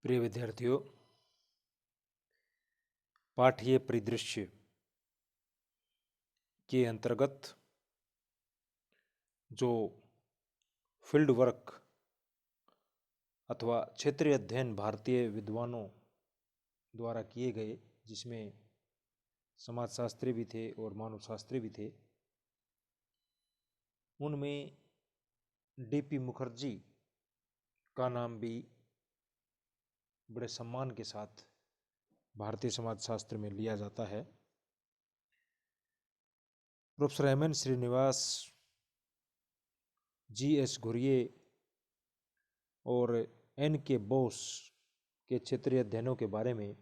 प्रिय विद्यार्थियों, पाठ्य परिदृश्य के अंतर्गत जो फील्ड वर्क अथवा क्षेत्रीय अध्ययन भारतीय विद्वानों द्वारा किए गए, जिसमें समाजशास्त्री भी थे और मानवशास्त्री भी थे, उनमें डीपी मुखर्जी का नाम भी बड़े सम्मान के साथ भारतीय समाजशास्त्र में लिया जाता है। Professor M N. Srinivas, G S. Ghurye और N.K. बोस के क्षेत्रीय अध्ययनों के बारे में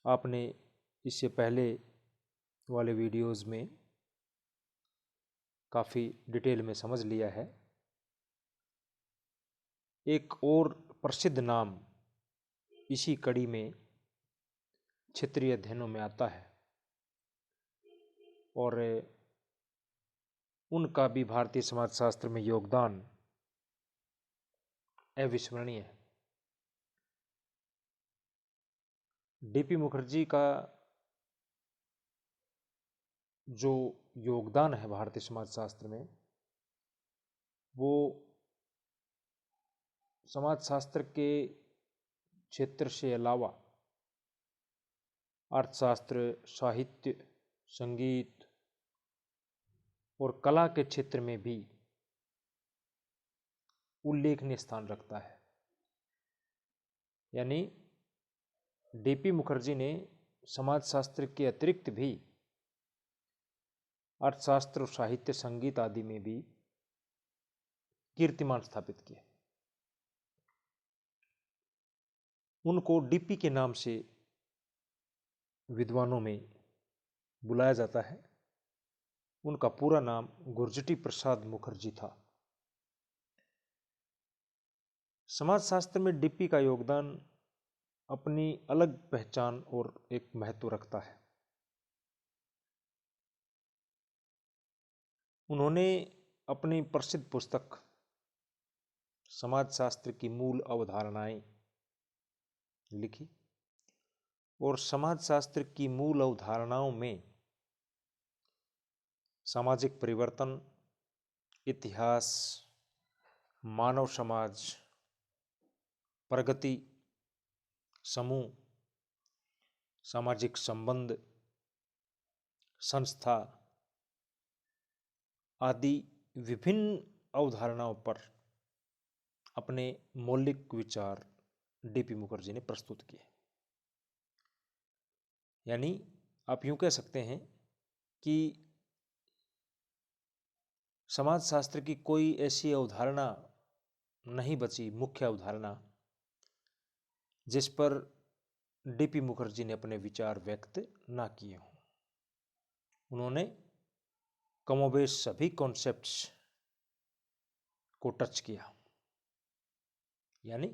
आपने इससे पहले वाले वीडियोज़ में काफ़ी डिटेल में समझ लिया है। एक और प्रसिद्ध नाम इसी कड़ी में क्षेत्रीय अध्ययनों में आता है और उनका भी भारतीय समाजशास्त्र में योगदान अविस्मरणीय है। डीपी मुखर्जी का जो योगदान है भारतीय समाजशास्त्र में, वो समाजशास्त्र के क्षेत्र से अलावा अर्थशास्त्र, साहित्य, संगीत और कला के क्षेत्र में भी उल्लेखनीय स्थान रखता है। यानी डीपी मुखर्जी ने समाजशास्त्र के अतिरिक्त भी अर्थशास्त्र, साहित्य, संगीत आदि में भी कीर्तिमान स्थापित किया। उनको डीपी के नाम से विद्वानों में बुलाया जाता है। उनका पूरा नाम गुरजटी प्रसाद मुखर्जी था। समाजशास्त्र में डीपी का योगदान अपनी अलग पहचान और एक महत्व रखता है। उन्होंने अपनी प्रसिद्ध पुस्तक समाजशास्त्र की मूल अवधारणाएं लिखी और समाजशास्त्र की मूल अवधारणाओं में सामाजिक परिवर्तन, इतिहास, मानव समाज, प्रगति, समूह, सामाजिक संबंध, संस्था आदि विभिन्न अवधारणाओं पर अपने मौलिक विचार डीपी मुखर्जी ने प्रस्तुत किए। यानी आप यूं कह सकते हैं कि समाजशास्त्र की कोई ऐसी अवधारणा नहीं बची, मुख्य अवधारणा, जिस पर डीपी मुखर्जी ने अपने विचार व्यक्त ना किए हों। उन्होंने कमोबेश सभी कॉन्सेप्ट्स को टच किया। यानी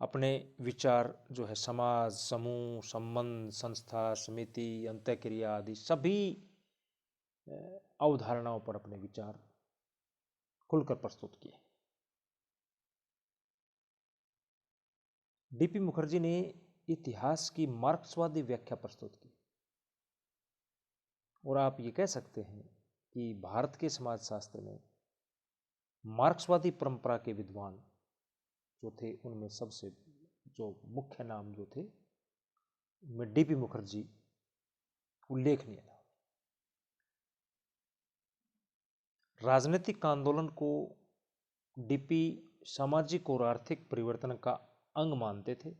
अपने विचार जो है समाज, समूह, संबंध, संस्था, समिति, अंतःक्रिया आदि सभी अवधारणाओं पर अपने विचार खुलकर प्रस्तुत किए। डीपी मुखर्जी ने इतिहास की मार्क्सवादी व्याख्या प्रस्तुत की और आप ये कह सकते हैं कि भारत के समाजशास्त्र में मार्क्सवादी परंपरा के विद्वान जो थे, उनमें सबसे जो मुख्य नाम जो थे, उनमें डीपी मुखर्जी उल्लेखनीय था। राजनीतिक आंदोलन को डीपी सामाजिक और आर्थिक परिवर्तन का अंग मानते थे।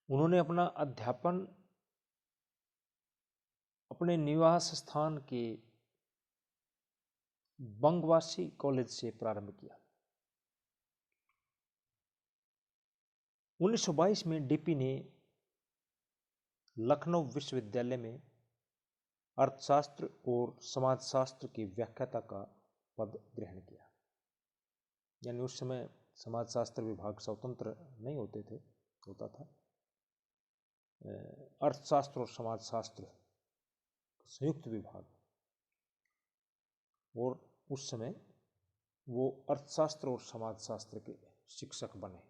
उन्होंने अपना अध्यापन अपने निवास स्थान के बंगवासी कॉलेज से प्रारंभ किया। 1922 में डीपी ने लखनऊ विश्वविद्यालय में अर्थशास्त्र और समाजशास्त्र की व्याख्याता का पद ग्रहण किया। यानी उस समय समाजशास्त्र विभाग स्वतंत्र नहीं होता था। अर्थशास्त्र और समाजशास्त्र संयुक्त विभाग, और उस समय वो अर्थशास्त्र और समाजशास्त्र के शिक्षक बने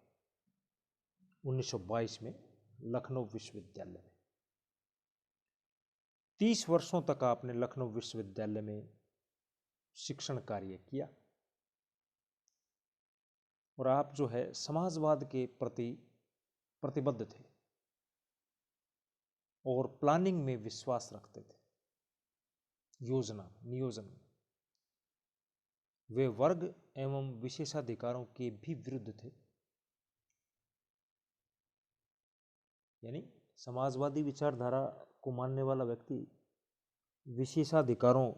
1922 में लखनऊ विश्वविद्यालय में। 30 वर्षों तक आपने लखनऊ विश्वविद्यालय में शिक्षण कार्य किया और आप जो है समाजवाद के प्रति प्रतिबद्ध थे और प्लानिंग में विश्वास रखते थे, योजना नियोजन में। वे वर्ग एवं विशेषाधिकारों के भी विरुद्ध थे, यानी समाजवादी विचारधारा को मानने वाला व्यक्ति विशेषाधिकारों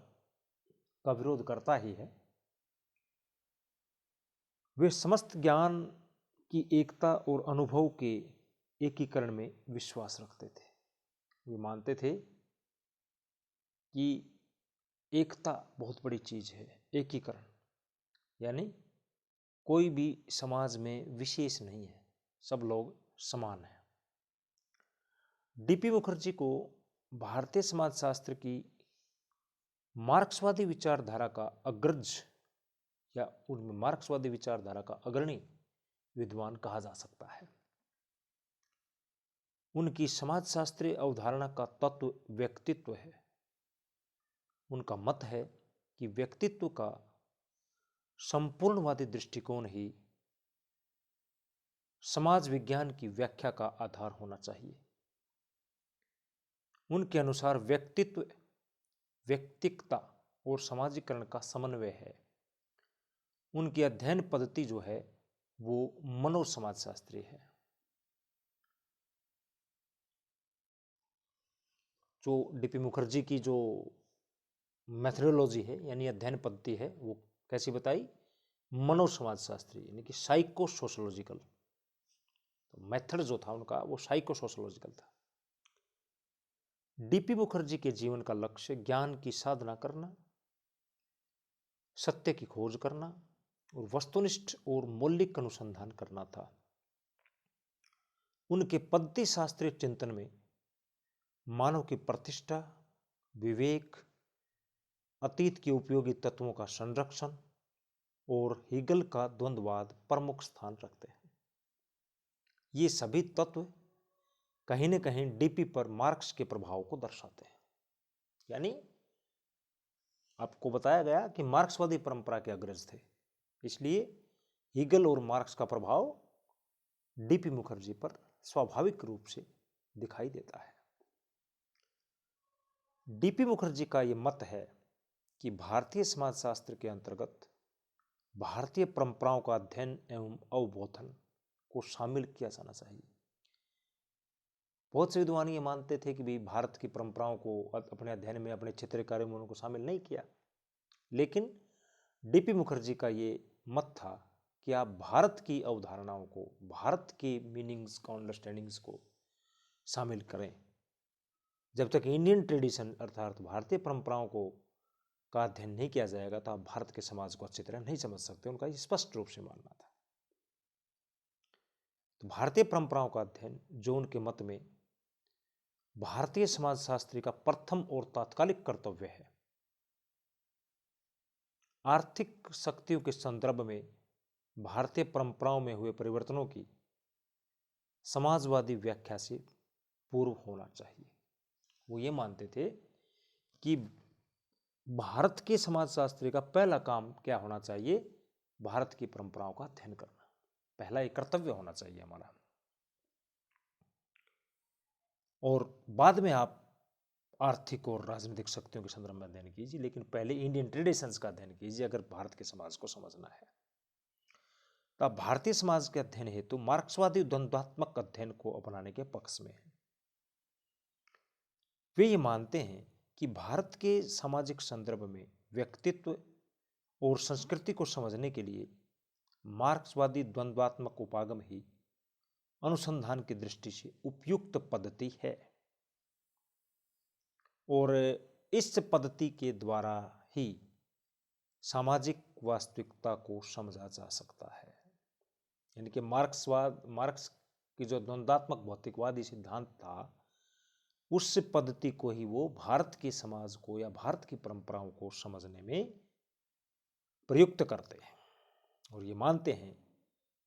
का विरोध करता ही है। वे समस्त ज्ञान की एकता और अनुभव के एकीकरण में विश्वास रखते थे। वे मानते थे कि एकता बहुत बड़ी चीज है, एकीकरण, यानी कोई भी समाज में विशेष नहीं है, सब लोग समान हैं। डीपी मुखर्जी को भारतीय समाजशास्त्र की मार्क्सवादी विचारधारा का अग्रज या उनमें मार्क्सवादी विचारधारा का अग्रणी विद्वान कहा जा सकता है। उनकी समाजशास्त्रीय अवधारणा का तत्व व्यक्तित्व है। उनका मत है कि व्यक्तित्व का संपूर्णवादी दृष्टिकोण ही समाज विज्ञान की व्याख्या का आधार होना चाहिए। उनके अनुसार व्यक्तित्व व्यक्तिकता और समाजीकरण का समन्वय है। उनकी अध्ययन पद्धति जो है वो मनोसमाजशास्त्री है। जो डीपी मुखर्जी की जो मेथोडोलॉजी है यानी अध्ययन पद्धति है वो कैसी बताई? मनोसमाजशास्त्री यानी कि साइको सोशोलॉजिकल। तो मेथड जो था उनका वो साइको सोशोलॉजिकल था। डीपी मुखर्जी के जीवन का लक्ष्य ज्ञान की साधना करना, सत्य की खोज करना और वस्तुनिष्ठ और मौलिक अनुसंधान करना था। उनके पद्धति शास्त्रीय चिंतन में मानव की प्रतिष्ठा, विवेक, अतीत के उपयोगी तत्वों का संरक्षण और हीगल का द्वंद्ववाद प्रमुख स्थान रखते हैं। ये सभी तत्व कहीं न कहीं डीपी पर मार्क्स के प्रभाव को दर्शाते हैं। यानी आपको बताया गया कि मार्क्सवादी परंपरा के अग्रज थे, इसलिए हीगल और मार्क्स का प्रभाव डीपी मुखर्जी पर स्वाभाविक रूप से दिखाई देता है। डीपी मुखर्जी का यह मत है कि भारतीय समाजशास्त्र के अंतर्गत भारतीय परंपराओं का अध्ययन एवं अवबोधन को शामिल किया जाना चाहिए। बहुत से विद्वान ये मानते थे कि भी भारत की परंपराओं को अपने अध्ययन में, अपने क्षेत्रीय कार्यों में उनको शामिल नहीं किया, लेकिन डीपी मुखर्जी का ये मत था कि आप भारत की अवधारणाओं को, भारत के मीनिंग्स को, अंडरस्टैंडिंग्स को शामिल करें। जब तक इंडियन ट्रेडिशन अर्थात भारतीय परंपराओं को का अध्ययन नहीं किया जाएगा तो आप भारत के समाज को अच्छी तरह नहीं समझ सकते। उनका स्पष्ट रूप से मानना था। तो भारतीय परंपराओं का अध्ययन जो उनके मत में भारतीय समाजशास्त्री का प्रथम और तात्कालिक कर्तव्य है, आर्थिक शक्तियों के संदर्भ में भारतीय परंपराओं में हुए परिवर्तनों की समाजवादी व्याख्या से पूर्व होना चाहिए। वो ये मानते थे कि भारत के समाजशास्त्री का पहला काम क्या होना चाहिए? भारत की परंपराओं का अध्ययन करना, पहला एक कर्तव्य होना चाहिए हमारा। और बाद में आप आर्थिक और राजनीतिक शक्तियों के संदर्भ में अध्ययन कीजिए, लेकिन पहले इंडियन ट्रेडिशंस का अध्ययन कीजिए अगर भारत के समाज को समझना है। तो आप भारतीय समाज के अध्ययन हेतु मार्क्सवादी द्वंद्वात्मक अध्ययन को अपनाने के पक्ष में हैं। वे ये मानते हैं कि भारत के सामाजिक संदर्भ में व्यक्तित्व और संस्कृति को समझने के लिए मार्क्सवादी द्वंद्वात्मक उपागम ही अनुसंधान की दृष्टि से उपयुक्त पद्धति है और इस पद्धति के द्वारा ही सामाजिक वास्तविकता को समझा जा सकता है। यानी कि मार्क्स की जो द्वंद्वात्मक भौतिकवादी सिद्धांत था, उस पद्धति को ही वो भारत के समाज को या भारत की परंपराओं को समझने में प्रयुक्त करते हैं और ये मानते हैं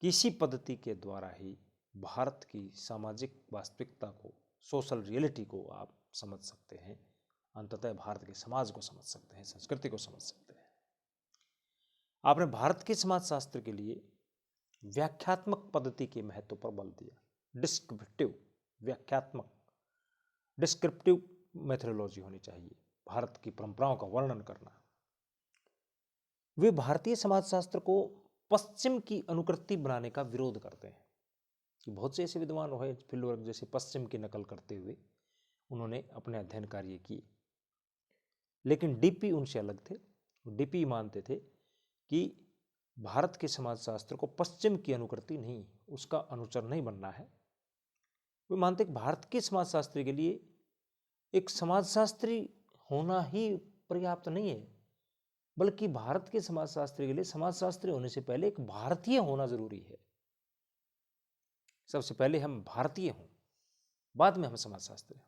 किसी पद्धति के द्वारा ही भारत की सामाजिक वास्तविकता को, सोशल रियलिटी को आप समझ सकते हैं, अंततः भारत के समाज को समझ सकते हैं, संस्कृति को समझ सकते हैं। आपने भारत के समाजशास्त्र के लिए व्याख्यात्मक पद्धति के महत्व पर बल दिया। डिस्क्रिप्टिव, व्याख्यात्मक, डिस्क्रिप्टिव मेथोडोलॉजी होनी चाहिए, भारत की परंपराओं का वर्णन करना। वे भारतीय समाजशास्त्र को पश्चिम की अनुकृति बनाने का विरोध करते हैं। बहुत से ऐसे विद्वान हुए फील्डवर्क जैसे पश्चिम की नकल करते हुए उन्होंने अपने अध्ययन कार्य किए, लेकिन डीपी उनसे अलग थे। डीपी मानते थे कि भारत के समाजशास्त्र को पश्चिम की अनुकृति नहीं, उसका अनुचर नहीं बनना है। वे मानते कि भारत के समाजशास्त्री के लिए एक समाजशास्त्री होना ही पर्याप्त नहीं है, बल्कि भारत के समाजशास्त्री के लिए समाजशास्त्री होने से पहले एक भारतीय होना जरूरी है। सबसे पहले हम भारतीय हों, बाद में हम समाजशास्त्री हों।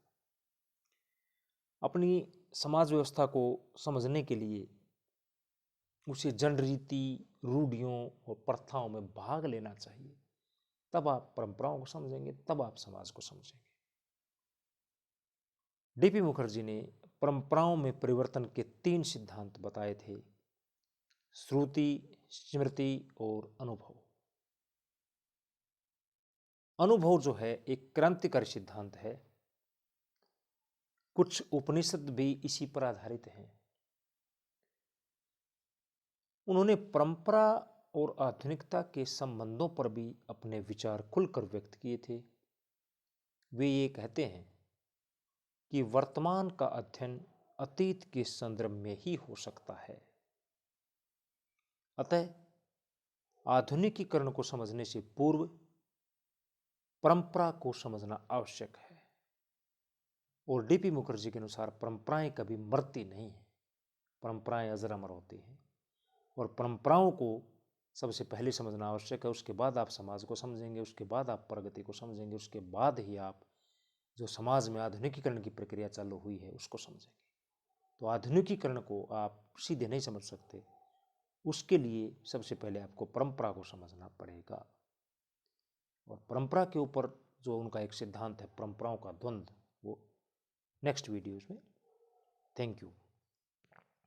अपनी समाज व्यवस्था को समझने के लिए उसे जनरीति, रूढ़ियों और प्रथाओं में भाग लेना चाहिए, तब आप परंपराओं को समझेंगे, तब आप समाज को समझेंगे। डीपी मुखर्जी ने परंपराओं में परिवर्तन के 3 सिद्धांत बताए थे: श्रुति, स्मृति और अनुभव। अनुभव जो है एक क्रांतिकारी सिद्धांत है। कुछ उपनिषद भी इसी पर आधारित हैं। उन्होंने परंपरा और आधुनिकता के संबंधों पर भी अपने विचार खुलकर व्यक्त किए थे। वे ये कहते हैं कि वर्तमान का अध्ययन अतीत के संदर्भ में ही हो सकता है, अतः आधुनिकीकरण को समझने से पूर्व परंपरा को समझना आवश्यक है। और डीपी मुखर्जी के अनुसार परंपराएं कभी मरती नहीं हैं, परंपराएं अजर अमर होती हैं, और परंपराओं को सबसे पहले समझना आवश्यक है। उसके बाद आप समाज को समझेंगे, उसके बाद आप प्रगति को समझेंगे, उसके बाद ही आप जो समाज में आधुनिकीकरण की प्रक्रिया चालू हुई है उसको समझेंगे। तो आधुनिकीकरण को आप सीधे नहीं समझ सकते, उसके लिए सबसे पहले आपको परंपरा को समझना पड़ेगा। और परंपरा के ऊपर जो उनका एक सिद्धांत है परंपराओं का द्वंद्व, वो नेक्स्ट वीडियोज में। Thank you.